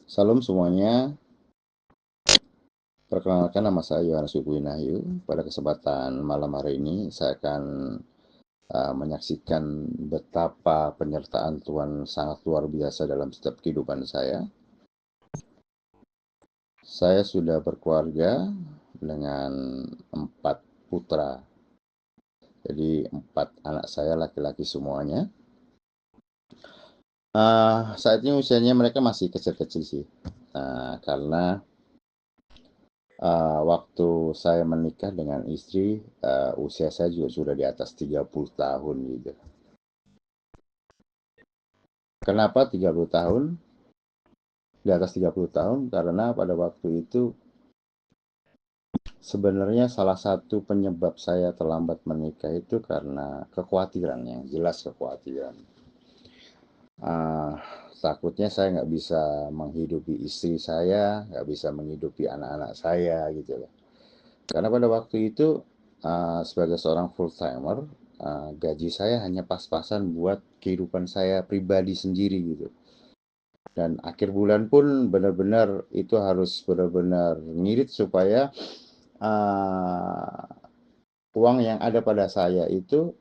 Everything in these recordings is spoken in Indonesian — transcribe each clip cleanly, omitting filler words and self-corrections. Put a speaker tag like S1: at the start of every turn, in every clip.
S1: Salam semuanya, perkenalkan nama saya Yohanes Wibunahyu. Pada kesempatan malam hari ini saya akan menyaksikan betapa penyertaan Tuhan sangat luar biasa dalam setiap kehidupan saya. Saya sudah berkeluarga dengan 4 putra, jadi 4 anak saya laki-laki semuanya. Saat ini usianya mereka masih kecil-kecil sih, karena waktu saya menikah dengan istri, usia saya juga sudah di atas 30 tahun gitu. Kenapa 30 tahun? Di atas 30 tahun karena pada waktu itu sebenarnya salah satu penyebab saya terlambat menikah itu karena kekhawatiran, yang jelas kekhawatiran. Uh, Takutnya saya nggak bisa menghidupi istri saya, nggak bisa menghidupi anak-anak saya gitu loh. Karena pada waktu itu sebagai seorang full timer, gaji saya hanya pas-pasan buat kehidupan saya pribadi sendiri gitu. Dan akhir bulan pun benar-benar itu harus benar-benar ngirit supaya uh, uang yang ada pada saya itu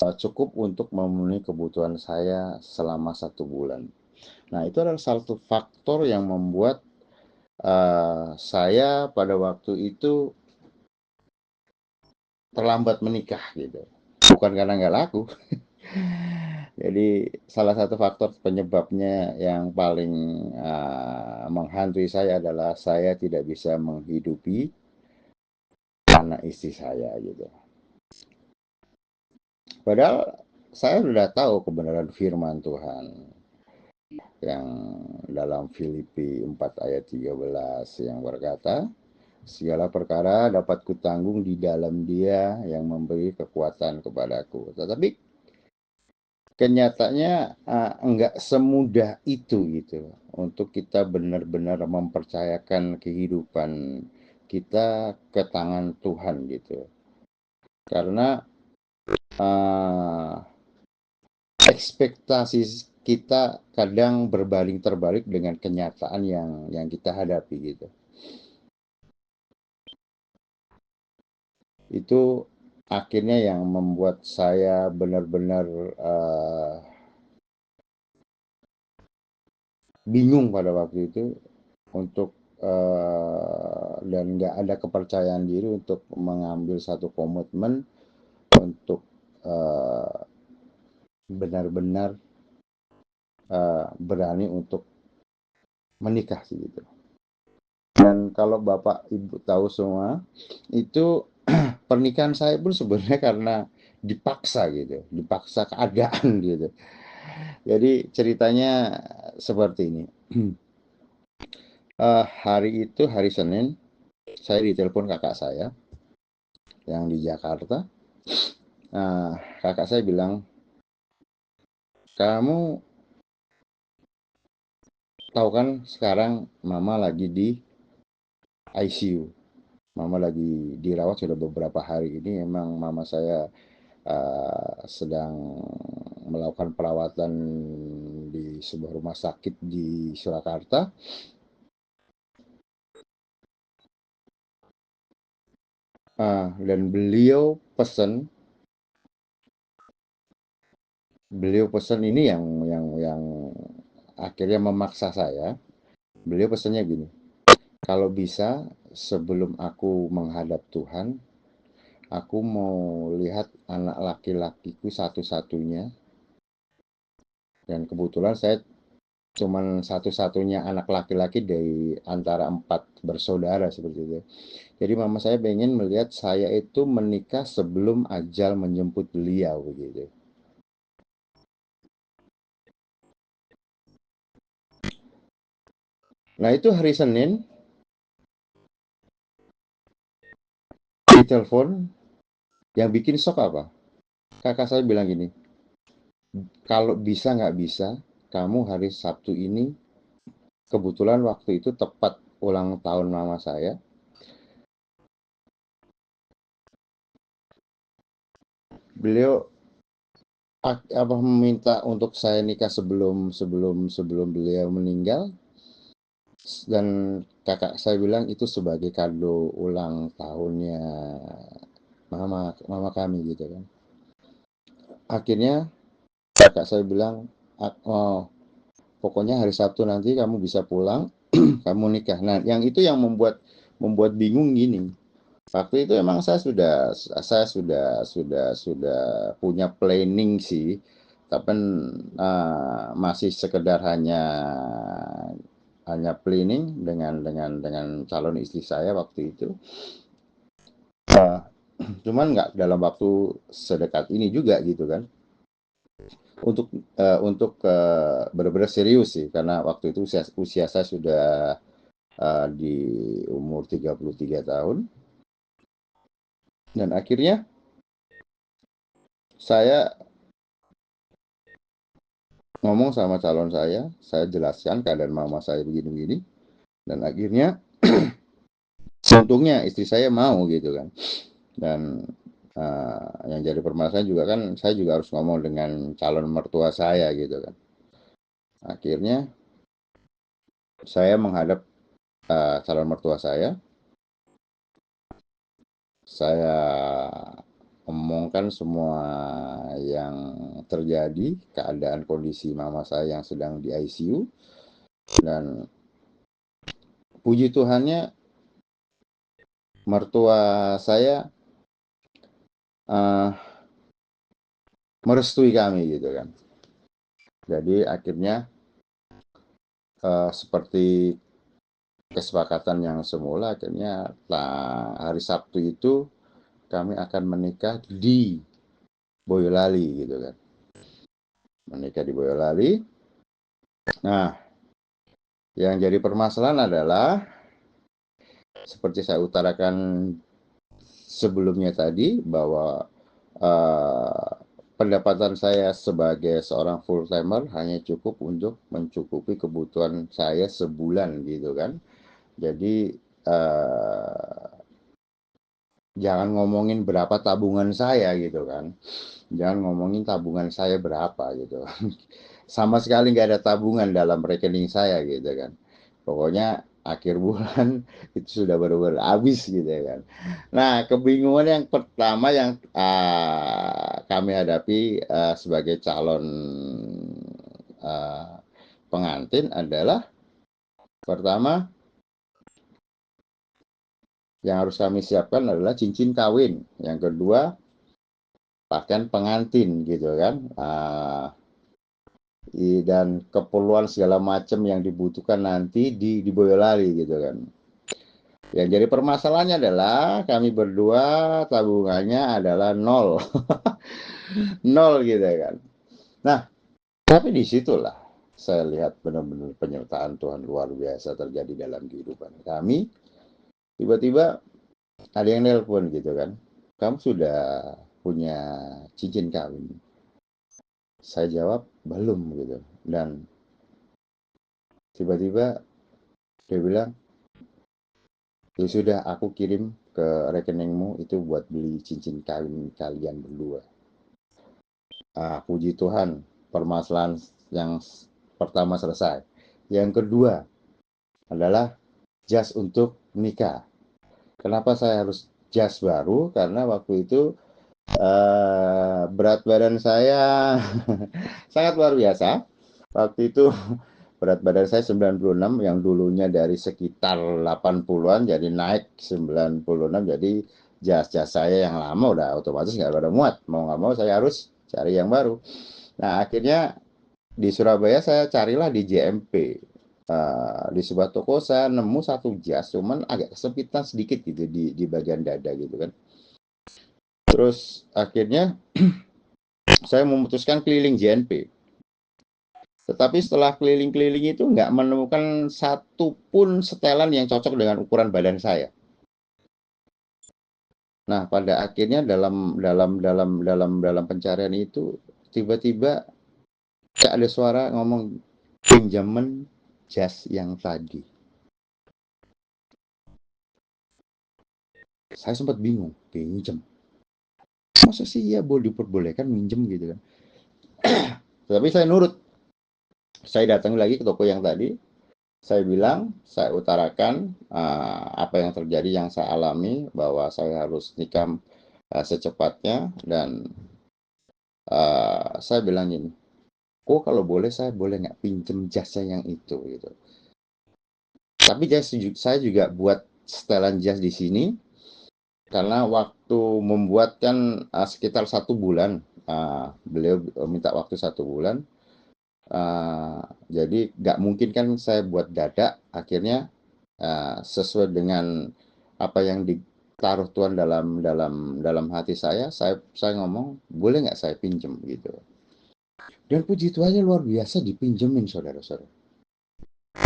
S1: cukup untuk memenuhi kebutuhan saya selama 1 bulan. Nah, itu adalah satu faktor yang membuat saya pada waktu itu terlambat menikah gitu. Bukan karena nggak laku. Jadi salah satu faktor penyebabnya yang paling menghantui saya adalah saya tidak bisa menghidupi anak istri saya gitu. Padahal saya sudah tahu kebenaran firman Tuhan yang dalam Filipi 4 ayat 13 yang berkata, segala perkara dapat kutanggung di dalam Dia yang memberi kekuatan kepadaku. Tetapi kenyataannya enggak semudah itu gitu untuk kita benar-benar mempercayakan kehidupan kita ke tangan Tuhan gitu. Karena uh, ekspektasi kita kadang berbanding terbalik dengan kenyataan yang kita hadapi gitu. Itu akhirnya yang membuat saya benar-benar bingung pada waktu itu untuk dan nggak ada kepercayaan diri untuk mengambil satu komitmen untuk benar-benar berani untuk menikah sih gitu. Dan kalau Bapak Ibu tahu semua, itu pernikahan saya pun sebenarnya karena dipaksa gitu, dipaksa keadaan gitu. Jadi ceritanya seperti ini. Hari itu hari Senin, saya ditelepon kakak saya yang di Jakarta. Kakak saya bilang, kamu tahu kan sekarang mama lagi di ICU. Mama lagi dirawat sudah beberapa hari ini. Emang mama saya sedang melakukan perawatan di sebuah rumah sakit di Surakarta. Dan beliau pesan ini yang akhirnya memaksa saya. Beliau pesannya gini, kalau bisa sebelum aku menghadap Tuhan, aku mau lihat anak laki-lakiku satu-satunya. Dan kebetulan saya cuman satu-satunya anak laki-laki dari antara 4 bersaudara seperti itu. Jadi mama saya pengen melihat saya itu menikah sebelum ajal menjemput beliau begitu. Nah, itu hari Senin di telepon, yang bikin shock apa? Kakak saya bilang gini, kalau bisa nggak bisa, kamu hari Sabtu ini, kebetulan waktu itu tepat ulang tahun mama saya. Beliau apa meminta untuk saya nikah sebelum sebelum sebelum beliau meninggal. Dan kakak saya bilang itu sebagai kado ulang tahunnya mama kami gitu kan. Akhirnya kakak saya bilang, oh, pokoknya hari Sabtu nanti kamu bisa pulang, kamu nikah. Nah, yang itu yang membuat bingung gini. Waktu itu emang saya sudah punya planning sih, tapi masih sekedar hanya planning dengan calon istri saya waktu itu. Uh, Cuman nggak dalam waktu sedekat ini juga gitu kan. Untuk benar-benar serius sih, karena waktu itu usia saya sudah di umur 33 tahun, dan akhirnya saya ngomong sama calon saya jelaskan keadaan mama saya begini-begini, dan akhirnya untungnya istri saya mau gitu kan. Dan yang jadi permasalahan juga kan, saya juga harus ngomong dengan calon mertua saya gitu kan. Akhirnya saya menghadap calon mertua saya omongkan semua yang terjadi, keadaan kondisi mama saya yang sedang di ICU, dan puji Tuhannya mertua saya uh, merestui kami gitu kan. Jadi akhirnya seperti kesepakatan yang semula, akhirnya hari Sabtu itu kami akan menikah di Boyolali gitu kan. Menikah di Boyolali. Nah, yang jadi permasalahan adalah seperti saya utarakan sebelumnya tadi, bahwa uh, pendapatan saya sebagai seorang full timer hanya cukup untuk mencukupi kebutuhan saya sebulan gitu kan. Jadi jangan ngomongin berapa tabungan saya gitu kan. Jangan ngomongin tabungan saya berapa gitu. Sama sekali nggak ada tabungan dalam rekening saya gitu kan. Pokoknya akhir bulan itu sudah benar-benar habis gitu kan. Nah, kebingungan yang pertama yang kami hadapi sebagai calon uh, pengantin adalah, pertama yang harus kami siapkan adalah cincin kawin. Yang kedua, pakaian pengantin gitu kan. Dan keperluan segala macam yang dibutuhkan nanti di Boyolali gitu kan. Yang jadi permasalahannya adalah kami berdua tabungannya adalah nol. Nol gitu kan. Nah, tapi disitulah saya lihat benar-benar penyertaan Tuhan luar biasa terjadi dalam kehidupan kami. Tiba-tiba ada yang nelpon gitu kan. Kamu sudah punya cincin kawin? Saya jawab belum gitu. Dan tiba-tiba dia bilang, ya sudah, aku kirim ke rekeningmu itu buat beli cincin kawin kalian berdua. Puji Tuhan, permasalahan yang pertama selesai. Yang kedua adalah jas untuk nikah. Kenapa saya harus jas baru? Karena waktu itu berat badan saya sangat luar biasa. Waktu itu berat badan saya 96, yang dulunya dari sekitar 80-an jadi naik 96. Jadi jas-jas saya yang lama udah otomatis nggak pada muat. Mau nggak mau saya harus cari yang baru. Nah, akhirnya di Surabaya saya carilah di JMP. Di sebuah toko saya nemu satu jas, cuman agak kesempitan sedikit gitu di bagian dada gitu kan. Terus akhirnya saya memutuskan keliling JNP. Tetapi setelah keliling-keliling itu nggak menemukan satu pun setelan yang cocok dengan ukuran badan saya. Nah, pada akhirnya dalam pencarian itu tiba-tiba ada suara ngomong, pinjaman jas yang tadi. Saya sempat bingung, pinjam. Masa sih ya boleh diperbolehkan minjem gitu kan. Tapi saya nurut. Saya datang lagi ke toko yang tadi, Saya bilang, saya utarakan apa yang terjadi, yang saya alami, bahwa saya harus nikah secepatnya, dan saya bilang gini, kok kalau boleh saya boleh nggak pinjem jasnya yang itu gitu. Tapi saya juga buat setelan jas di sini, karena waktu membuat kan sekitar 1 bulan, beliau minta waktu 1 bulan. Jadi nggak mungkin kan saya buat dadak, akhirnya sesuai dengan apa yang ditaruh Tuhan dalam dalam dalam hati saya ngomong, boleh nggak saya pinjem gitu. Dan puji Tuhannya luar biasa, dipinjemin saudara-saudara.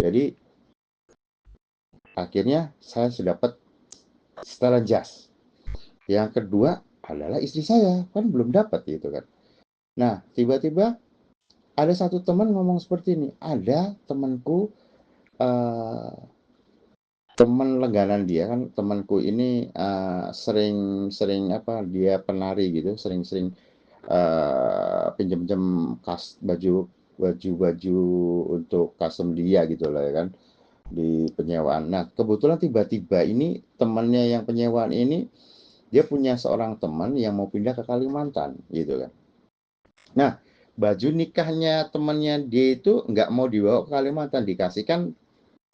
S1: Jadi akhirnya saya sudah dapat setelan jas. Yang kedua adalah istri saya, kan belum dapat gitu kan. Nah, tiba-tiba ada satu teman ngomong seperti ini, ada temanku, eh, teman langganan dia kan, temanku ini sering apa, dia penari gitu, sering-sering pinjam-pinjam baju untuk custom dia gitu lah ya kan, di penyewaan. Nah, kebetulan tiba-tiba ini temannya yang penyewaan ini, dia punya seorang teman yang mau pindah ke Kalimantan gitu kan. Nah, baju nikahnya temannya dia itu nggak mau dibawa ke Kalimantan, dikasihkan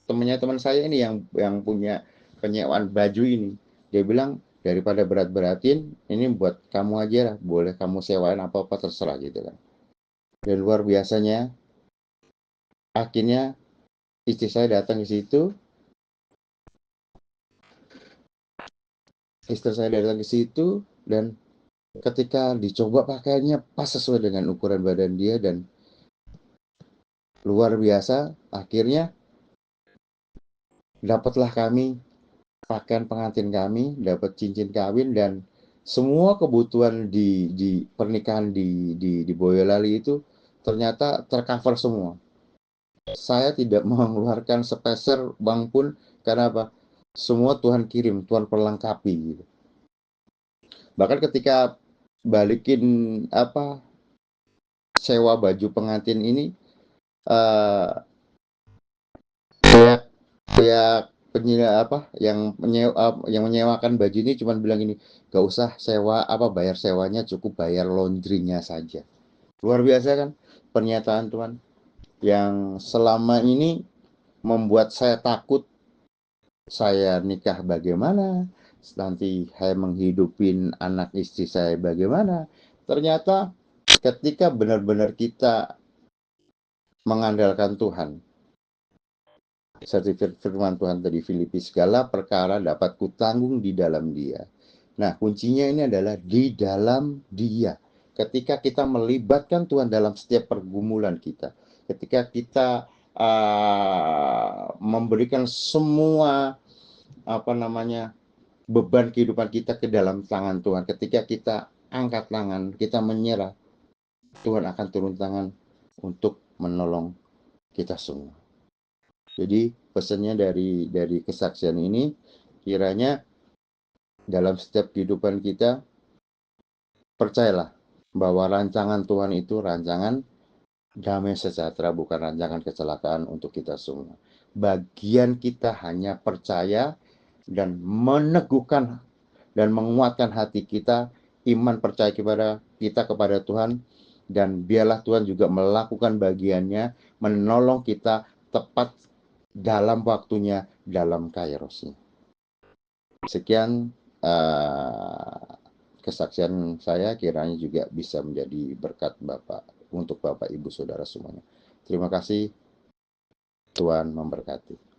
S1: temannya teman saya ini yang punya penyewaan baju ini. Dia bilang, daripada berat-beratin, ini buat kamu aja lah, boleh kamu sewain apa-apa terserah gitu kan. Dan luar biasanya, akhirnya istri saya datang ke situ, dan ketika dicoba pakaiannya pas sesuai dengan ukuran badan dia, dan luar biasa, akhirnya dapatlah kami pakaian pengantin kami, dapat cincin kawin, dan semua kebutuhan di pernikahan di Boyolali itu ternyata tercover semua. Saya tidak mengeluarkan sepeser bang pun, karena apa? Semua Tuhan kirim, Tuhan perlengkapi gitu. Bahkan ketika balikin apa, sewa baju pengantin ini, eh, pihak pihak yang menyewakan baju ini cuma bilang ini, gak usah sewa apa, bayar sewanya, cukup bayar laundrynya saja. Luar biasa kan pernyataan Tuhan, yang selama ini membuat saya takut, saya nikah bagaimana, nanti saya menghidupin anak istri saya bagaimana. Ternyata ketika benar-benar kita mengandalkan Tuhan, seperti firman Tuhan tadi, Filipi, segala perkara dapat kutanggung di dalam Dia. Nah, kuncinya ini adalah di dalam Dia. Ketika kita melibatkan Tuhan dalam setiap pergumulan kita, ketika kita memberikan semua apa namanya, beban kehidupan kita ke dalam tangan Tuhan, ketika kita angkat tangan, kita menyerah, Tuhan akan turun tangan untuk menolong kita semua. Jadi pesannya dari kesaksian ini, kiranya dalam setiap kehidupan kita, percayalah bahwa rancangan Tuhan itu rancangan damai sejahtera, bukan rancangan kecelakaan untuk kita semua. Bagian kita hanya percaya dan meneguhkan dan menguatkan hati kita, iman percaya kita kepada Tuhan, dan biarlah Tuhan juga melakukan bagiannya, menolong kita tepat dalam waktunya, dalam kairosnya. Sekian kesaksian saya, kiranya juga bisa menjadi berkat Bapak untuk Bapak Ibu Saudara semuanya. Terima kasih, Tuhan memberkati.